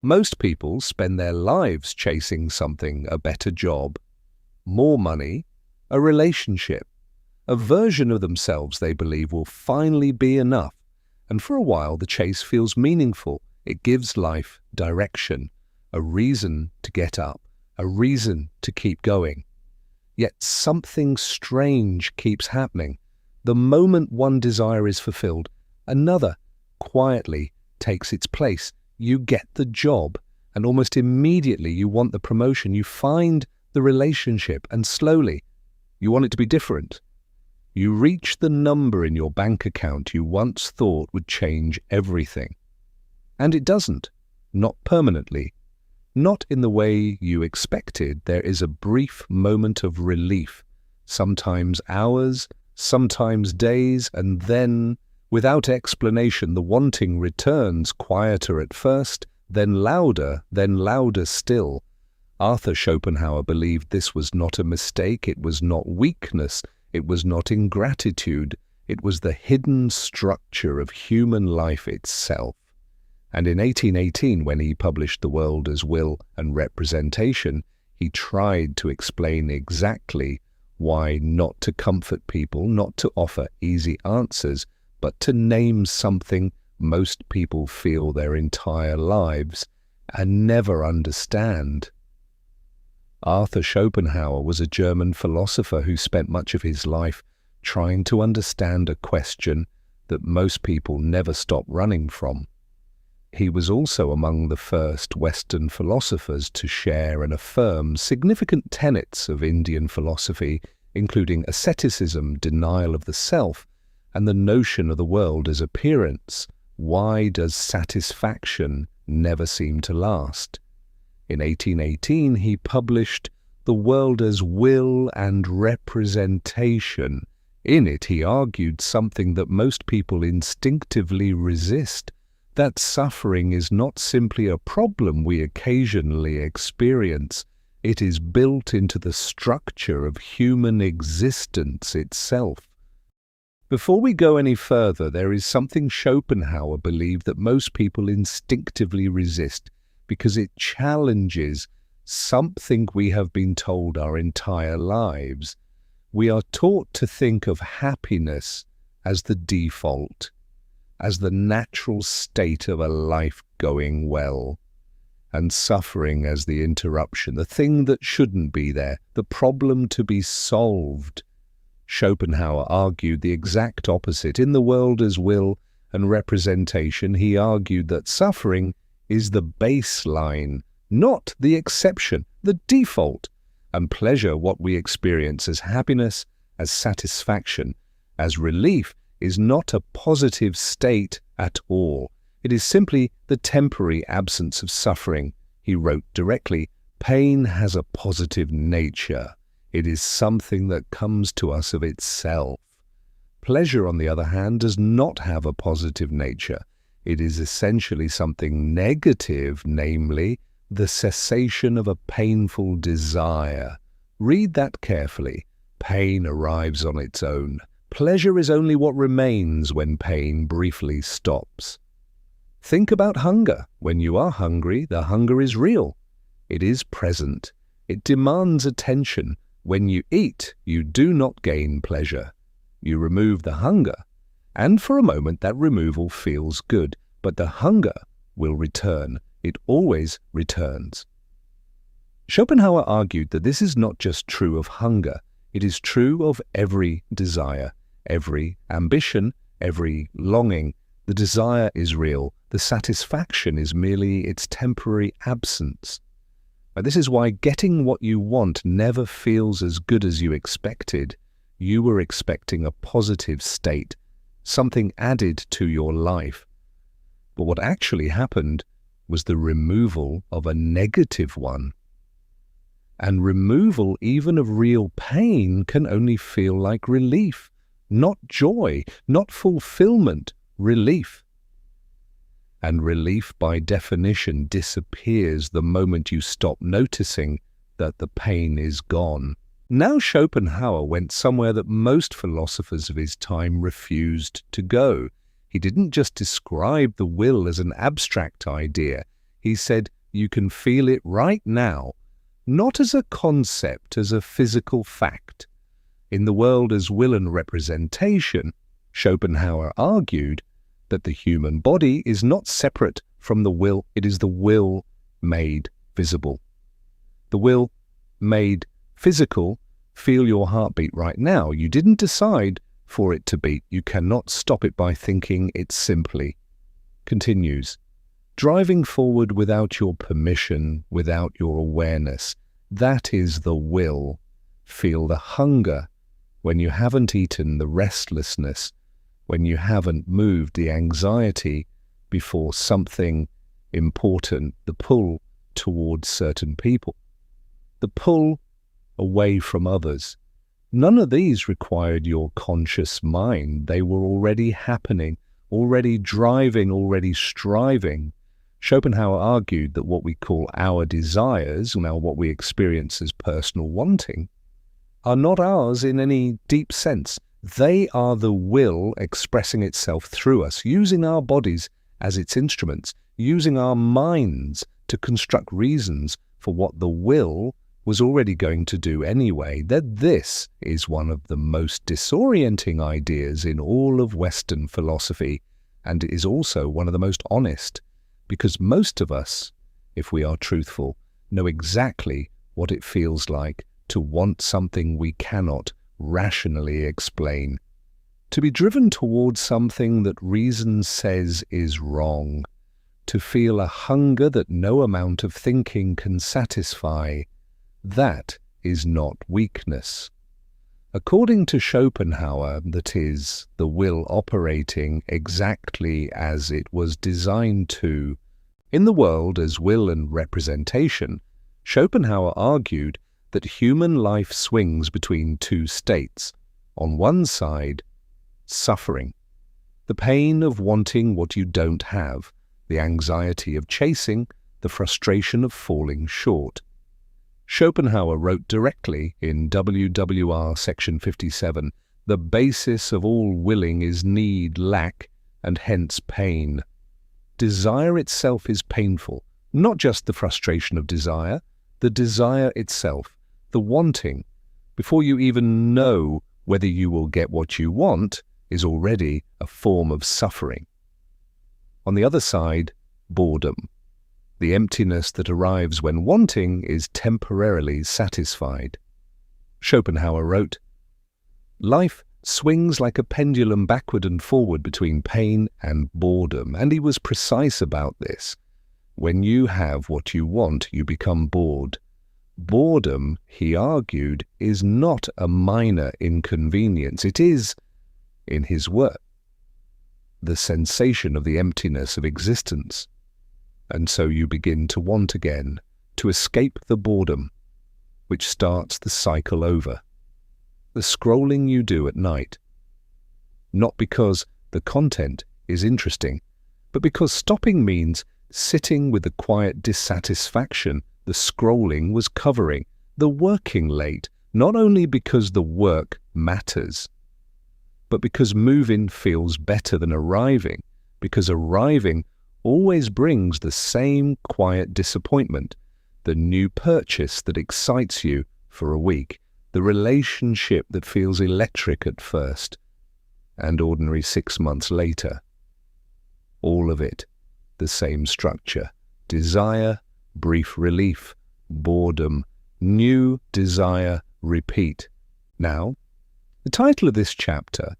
Most people spend their lives chasing something: a better job, more money, a relationship, a version of themselves they believe will finally be enough. And for a while, the chase feels meaningful. It gives life direction, a reason to get up, a reason to keep going. Yet something strange keeps happening. The moment one desire is fulfilled, another quietly takes its place. You get the job, and almost immediately you want the promotion. You find the relationship, and slowly you want it to be different. You reach the number in your bank account you once thought would change everything. And it doesn't. Not permanently. Not in the way you expected. There is a brief moment of relief, sometimes hours, sometimes days, and then, without explanation, the wanting returns, quieter at first, then louder still. Arthur Schopenhauer believed this was not a mistake, it was not weakness, it was not ingratitude, it was the hidden structure of human life itself. And in 1818, when he published The World as Will and Representation, he tried to explain exactly why not to comfort people, not to offer easy answers, but to name something most people feel their entire lives and never understand. Arthur Schopenhauer was a German philosopher who spent much of his life trying to understand a question that most people never stop running from. He was also among the first Western philosophers to share and affirm significant tenets of Indian philosophy, including asceticism, denial of the self, and the notion of the world as appearance. Why does satisfaction never seem to last? In 1818, he published The World as Will and Representation. In it, he argued something that most people instinctively resist, that suffering is not simply a problem we occasionally experience. It is built into the structure of human existence itself. Before we go any further, there is something Schopenhauer believed that most people instinctively resist because it challenges something we have been told our entire lives. We are taught to think of happiness as the default, as the natural state of a life going well, and suffering as the interruption, the thing that shouldn't be there, the problem to be solved. Schopenhauer argued the exact opposite. In The World as Will and Representation, he argued that suffering is the baseline, not the exception, the default, and pleasure, what we experience as happiness, as satisfaction, as relief, is not a positive state at all. It is simply the temporary absence of suffering. He wrote directly, pain has a positive nature. It is something that comes to us of itself. Pleasure, on the other hand, does not have a positive nature. It is essentially something negative, namely, the cessation of a painful desire. Read that carefully. Pain arrives on its own. Pleasure is only what remains when pain briefly stops. Think about hunger. When you are hungry, the hunger is real. It is present. It demands attention. When you eat, you do not gain pleasure. You remove the hunger, and for a moment that removal feels good, but the hunger will return. It always returns. Schopenhauer argued that this is not just true of hunger. It is true of every desire, every ambition, every longing. The desire is real. The satisfaction is merely its temporary absence. And this is why getting what you want never feels as good as you expected. You were expecting a positive state, something added to your life. But what actually happened was the removal of a negative one. And removal even of real pain can only feel like relief, not joy, not fulfillment, relief. And relief by definition disappears the moment you stop noticing that the pain is gone. Now Schopenhauer went somewhere that most philosophers of his time refused to go. He didn't just describe the will as an abstract idea. He said, you can feel it right now, not as a concept, as a physical fact. In the world as will and representation, Schopenhauer argued that the human body is not separate from the will, it is the will made visible. The will made physical. Feel your heartbeat right now. You didn't decide for it to beat. You cannot stop it by thinking. It simply continues. Driving forward without your permission, without your awareness. That is the will. Feel the hunger when you haven't eaten, the restlessness when you haven't moved, the anxiety before something important, the pull towards certain people, the pull away from others. None of these required your conscious mind. They were already happening, already driving, already striving. Schopenhauer argued that what we call our desires, now what we experience as personal wanting, are not ours in any deep sense. They are the will expressing itself through us, using our bodies as its instruments, using our minds to construct reasons for what the will was already going to do anyway. That this is one of the most disorienting ideas in all of Western philosophy, and is also one of the most honest, because most of us, if we are truthful, know exactly what it feels like to want something we cannot rationally explain, to be driven towards something that reason says is wrong, to feel a hunger that no amount of thinking can satisfy. That is not weakness. According to Schopenhauer, that is, the will operating exactly as it was designed to. In the world as will and representation, Schopenhauer argued that human life swings between two states. On one side, suffering, the pain of wanting what you don't have, the anxiety of chasing, the frustration of falling short. Schopenhauer wrote directly in WWR section 57, the basis of all willing is need, lack, and hence pain. Desire itself is painful, not just the frustration of desire, the desire itself, the wanting, before you even know whether you will get what you want, is already a form of suffering. On the other side, boredom. The emptiness that arrives when wanting is temporarily satisfied. Schopenhauer wrote, life swings like a pendulum backward and forward between pain and boredom, and he was precise about this. When you have what you want, you become bored. Boredom, he argued, is not a minor inconvenience. It is, in his work, the sensation of the emptiness of existence. And so you begin to want again, to escape the boredom, which starts the cycle over. The scrolling you do at night, not because the content is interesting, but because stopping means sitting with the quiet dissatisfaction the scrolling was covering, the working late, not only because the work matters, but because moving feels better than arriving, because arriving always brings the same quiet disappointment, the new purchase that excites you for a week, the relationship that feels electric at first, and ordinary 6 months later. All of it, the same structure. Desire, brief relief, boredom, new desire, repeat. Now, the title of this chapter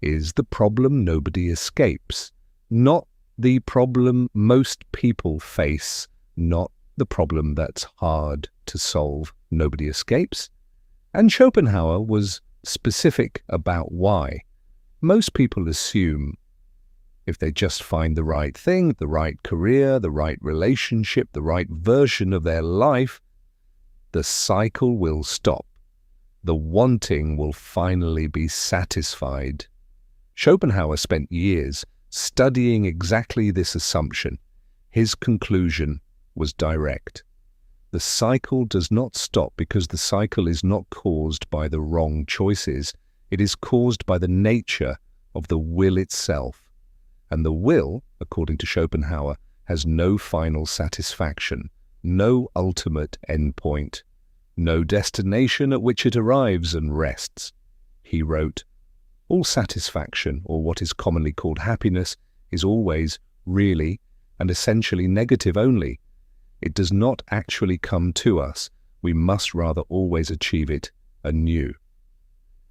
is The Problem Nobody Escapes, not the problem most people face, not the problem that's hard to solve. Nobody escapes. And Schopenhauer was specific about why. Most people assume if they just find the right thing, the right career, the right relationship, the right version of their life, the cycle will stop. The wanting will finally be satisfied. Schopenhauer spent years studying exactly this assumption. His conclusion was direct. The cycle does not stop because the cycle is not caused by the wrong choices. It is caused by the nature of the will itself. And the will, according to Schopenhauer, has no final satisfaction, no ultimate endpoint, no destination at which it arrives and rests. He wrote, "All satisfaction, or what is commonly called happiness, is always, really, and essentially negative only. It does not actually come to us. We must rather always achieve it anew."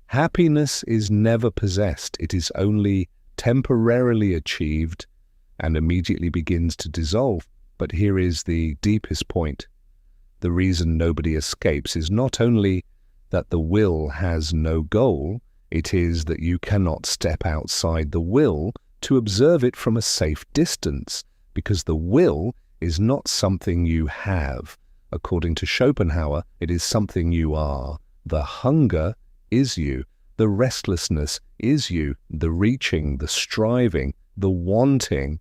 Happiness is never possessed. It is only temporarily achieved and immediately begins to dissolve. But here is the deepest point. The reason nobody escapes is not only that the will has no goal, it is that you cannot step outside the will to observe it from a safe distance, because the will is not something you have. According to Schopenhauer, it is something you are. The hunger is you. The restlessness is you. The reaching, the striving, the wanting.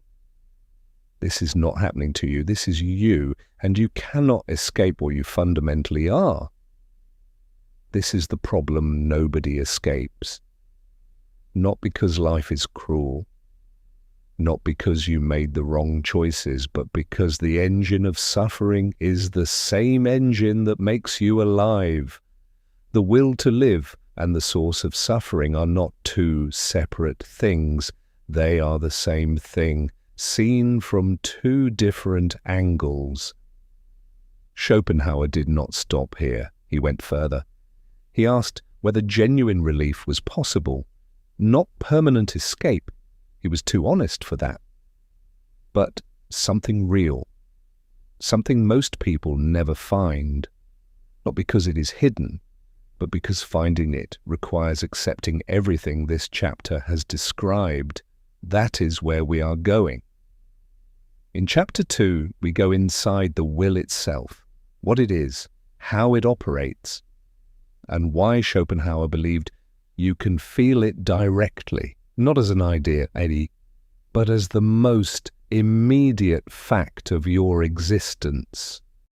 This is not happening to you. This is you, and you cannot escape what you fundamentally are. This is the problem nobody escapes. Not because life is cruel, not because you made the wrong choices, but because the engine of suffering is the same engine that makes you alive. The will to live and the source of suffering are not two separate things. They are the same thing, seen from two different angles. Schopenhauer did not stop here. He went further. He asked whether genuine relief was possible, not permanent escape. He was too honest for that. But something real, something most people never find, not because it is hidden, but because finding it requires accepting everything this chapter has described. That is where we are going. In Chapter 2, we go inside the will itself, what it is, how it operates, and why Schopenhauer believed you can feel it directly, not as an idea, Eddie, but as the most immediate fact of your existence.